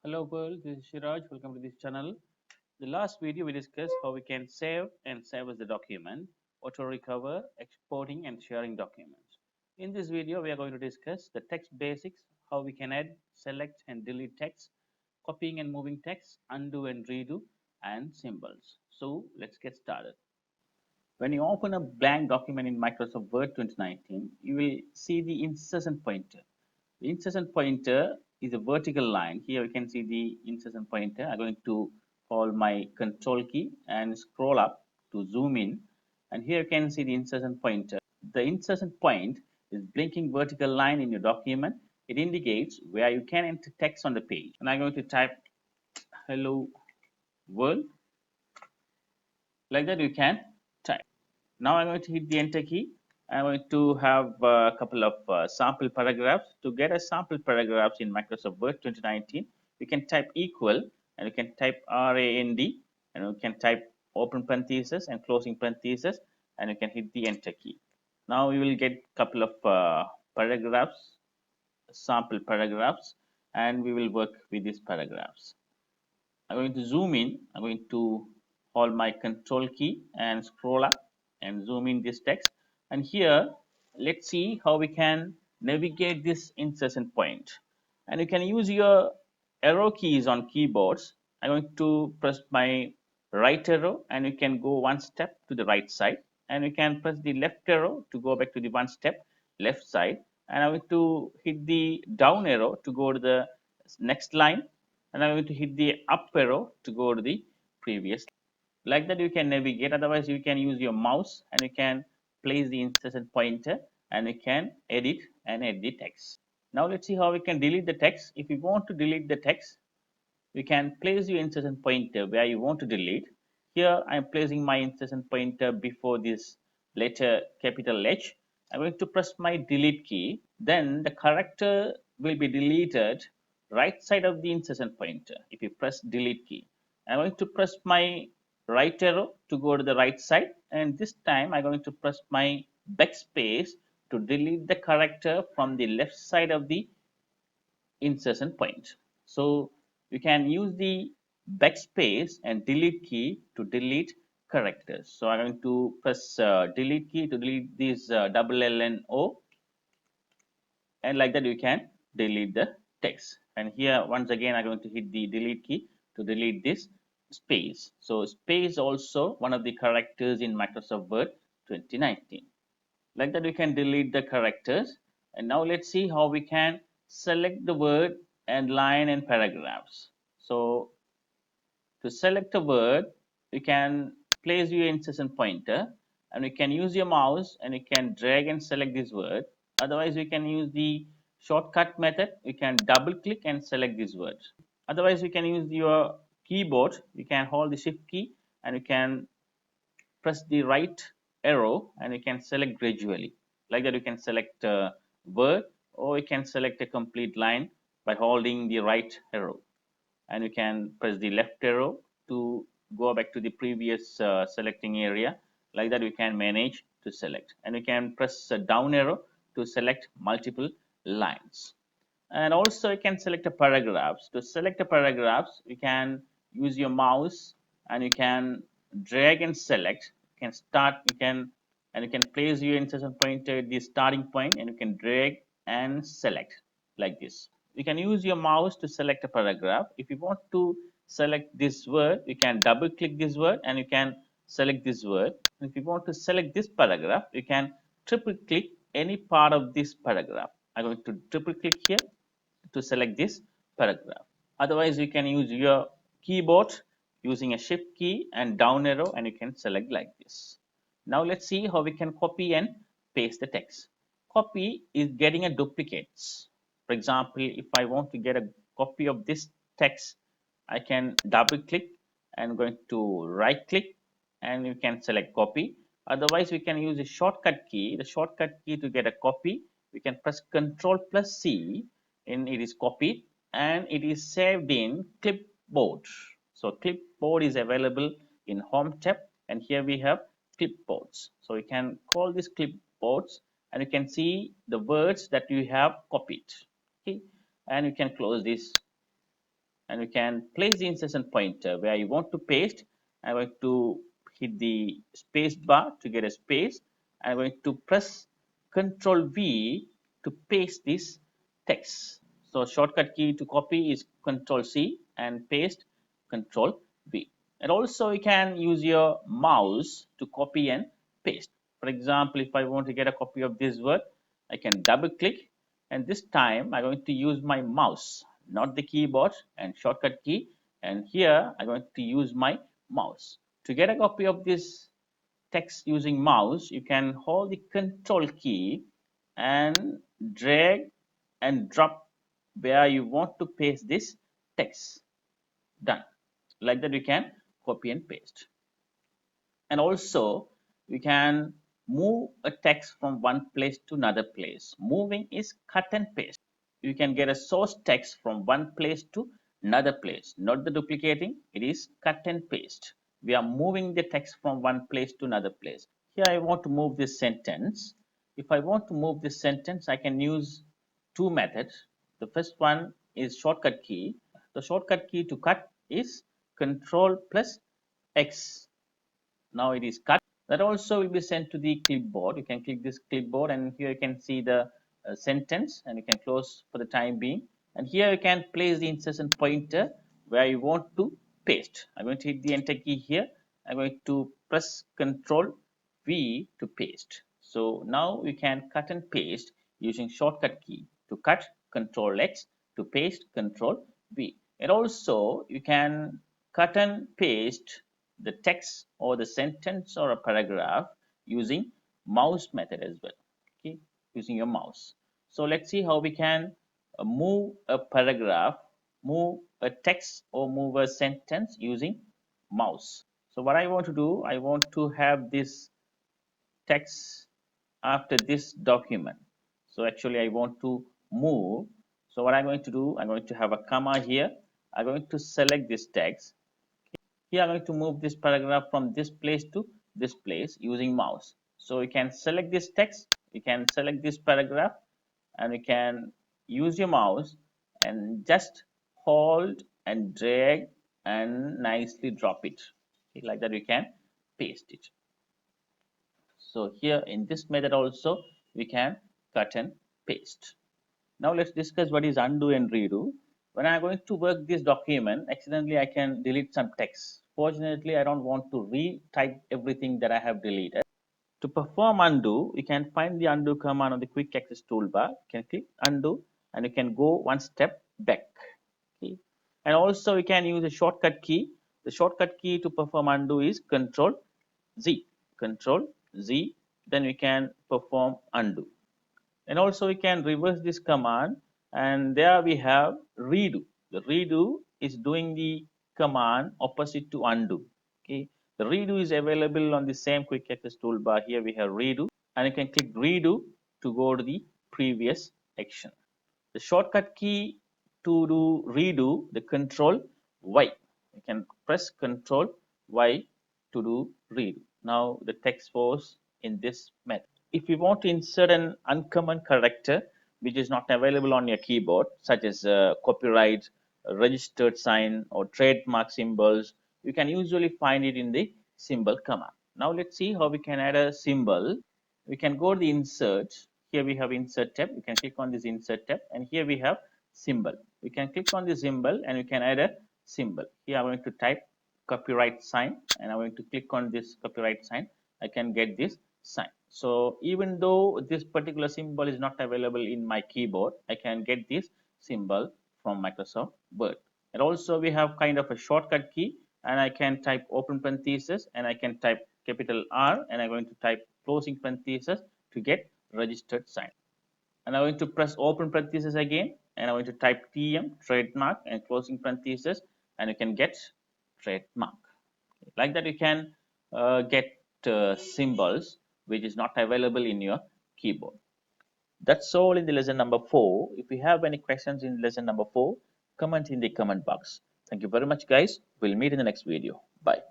Hello world, this is Shiraj. Welcome to this channel. The last video we discussed how we can save and save as the document, auto recover, exporting and sharing documents. In this video we are going to discuss the text basics, how we can add, select and delete text, copying and moving text, undo and redo, and symbols. So let's get started. When you open a blank document in Microsoft Word 2019, you will see the insertion pointer. The insertion pointer is a vertical line. Here you can see the insertion pointer. I'm going to hold my control key and scroll up to zoom in. And here you can see the insertion pointer. The insertion point is blinking vertical line in your document. It indicates where you can enter text on the page. And I'm going to type hello world. Like that you can type. Now I'm going to hit the enter key. I'm going to have a couple of sample paragraphs. To get a sample paragraphs in Microsoft Word 2019, you can type equal and you can type RAND and you can type open parenthesis and closing parenthesis and you can hit the enter key. Now you will get a couple of paragraphs, sample paragraphs, and we will work with these paragraphs. I'm going to zoom in. I'm going to hold my control key and scroll up and zoom in this text. And here, let's see how we can navigate this insertion point. And you can use your arrow keys on keyboards. I'm going to press my right arrow and you can go one step to the right side. And you can press the left arrow to go back to the one step left side. And I'm going to hit the down arrow to go to the next line and I'm going to hit the up arrow to go to the previous. Like that you can navigate. Otherwise you can use your mouse and you can place the insertion pointer and you can edit and add the text. Now let's see how we can delete the text. If you want to delete the text, you can place your insertion pointer where you want to delete. Here I am placing my insertion pointer before this letter capital H. I'm going to press my delete key. Then the character will be deleted right side of the insertion pointer if you press delete key. I'm going to press my right arrow to go to the right side and this time I'm going to press my backspace to delete the character from the left side of the insertion point. So you can use the backspace and delete key to delete characters. So I'm going to press delete key to delete this double L and O, and like that you can delete the text. And here once again I'm going to hit the delete key to delete this space. So space also one of the characters in Microsoft Word 2019. Like that we can delete the characters. And now let's see how we can select the word and line and paragraphs. So to select a word, you can place your insertion pointer and you can use your mouse and you can drag and select this word. Otherwise you can use the shortcut method. You can double click and select this word. Otherwise you can use your keyboard. You can hold the shift key and you can press the right arrow and you can select gradually. Like that you can select a word or you can select a complete line by holding the right arrow. And you can press the left arrow to go back to the previous selecting area. Like that you can manage to select. And you can press a down arrow to select multiple lines. And also you can select a paragraphs. To select a paragraphs, you can use your mouse and you can drag and select. You can start, you can place your insertion pointer at the starting point and you can drag and select like this. You can use your mouse to select a paragraph. If you want to select this word, you can double click this word and you can select this word. And if you want to select this paragraph, you can triple click any part of this paragraph. I'm going to triple click here to select this paragraph. Otherwise, you can use your keyboard using a shift key and down arrow and you can select like this. Now let's see how we can copy and paste the text. Copy is getting a duplicates. For example, if I want to get a copy of this text, I can double click and going to right click and you can select copy. Otherwise, we can use a shortcut key. The shortcut key to get a copy, we can press Ctrl plus C and it is copied and it is saved in clipboard. So clipboard is available in home tab and here we have clipboards. So you can call these clipboards and you can see the words that you have copied. Okay, and you can close this and we can place the insertion pointer where you want to paste. I'm going to hit the space bar to get a space. I'm going to press Control V to paste this text. So shortcut key to copy is Control C and paste Control V. And also you can use your mouse to copy and paste. For example, if I want to get a copy of this word, I can double click, and this time I'm going to use my mouse, not the keyboard and shortcut key, and here I'm going to use my mouse. To get a copy of this text using mouse, you can hold the control key and drag and drop where you want to paste this text. Done. Like that, we can copy and paste. And also we can move a text from one place to another place. Moving is cut and paste. You can get a source text from one place to another place, not the duplicating, it is cut and paste. We are moving the text from one place to another place. Here I want to move this sentence. If I want to move this sentence, I can use two methods. The first one is shortcut key. The shortcut key to cut is Control plus X. Now it is cut. That also will be sent to the clipboard. You can click this clipboard, and here you can see the sentence, and you can close for the time being. And here you can place the insertion pointer where you want to paste. I'm going to hit the enter key here. I'm going to press Control V to paste. So now we can cut and paste using shortcut key. To cut, Control X; to paste, Control V. And also you can cut and paste the text or the sentence or a paragraph using mouse method as well. Okay, using your mouse. So let's see how we can move a paragraph, move a text, or move a sentence using mouse. So what I want to do, I want to have this text after this document. So actually I want to move. So what I'm going to do, I'm going to have a comma here. I'm going to select this text. Here I'm going to move this paragraph from this place to this place using mouse. So you can select this text, you can select this paragraph, and you can use your mouse and just hold and drag and nicely drop it. Okay, like that we can paste it. So here in this method also we can cut and paste. Now let's discuss what is undo and redo. When I'm going to work this document, accidentally I can delete some text. Fortunately, I don't want to retype everything that I have deleted. To perform undo, you can find the undo command on the quick access toolbar. You can click undo and you can go one step back. Okay. And also you can use a shortcut key. The shortcut key to perform undo is Control Z. Control Z. Then we can perform undo. And also we can reverse this command, and there we have redo. The redo is doing the command opposite to undo. Okay, the redo is available on the same quick access toolbar. Here we have redo, and you can click redo to go to the previous action. The shortcut key to do redo, the Control Y. You can press Control Y to do redo. Now the text was in this method. If you want to insert an uncommon character which is not available on your keyboard, such as copyright, registered sign, or trademark symbols, you can usually find it in the symbol command. Now let's see how we can add a symbol. We can go to the insert. Here we have insert tab. You can click on this insert tab, and here we have symbol. We can click on the symbol and we can add a symbol. Here I'm going to type copyright sign, and I'm going to click on this copyright sign. I can get this sign. So even though this particular symbol is not available in my keyboard, I can get this symbol from Microsoft Word. And also we have kind of a shortcut key, and I can type open parenthesis and I can type capital R, and I'm going to type closing parenthesis to get registered sign. And I'm going to press open parenthesis again, and I'm going to type TM trademark and closing parenthesis, and you can get trademark. Like that you can get symbols which is not available in your keyboard. That's all in the lesson number 4. If you have any questions in lesson number 4, comment in the comment box. Thank you very much, guys. We'll meet in the next video. Bye.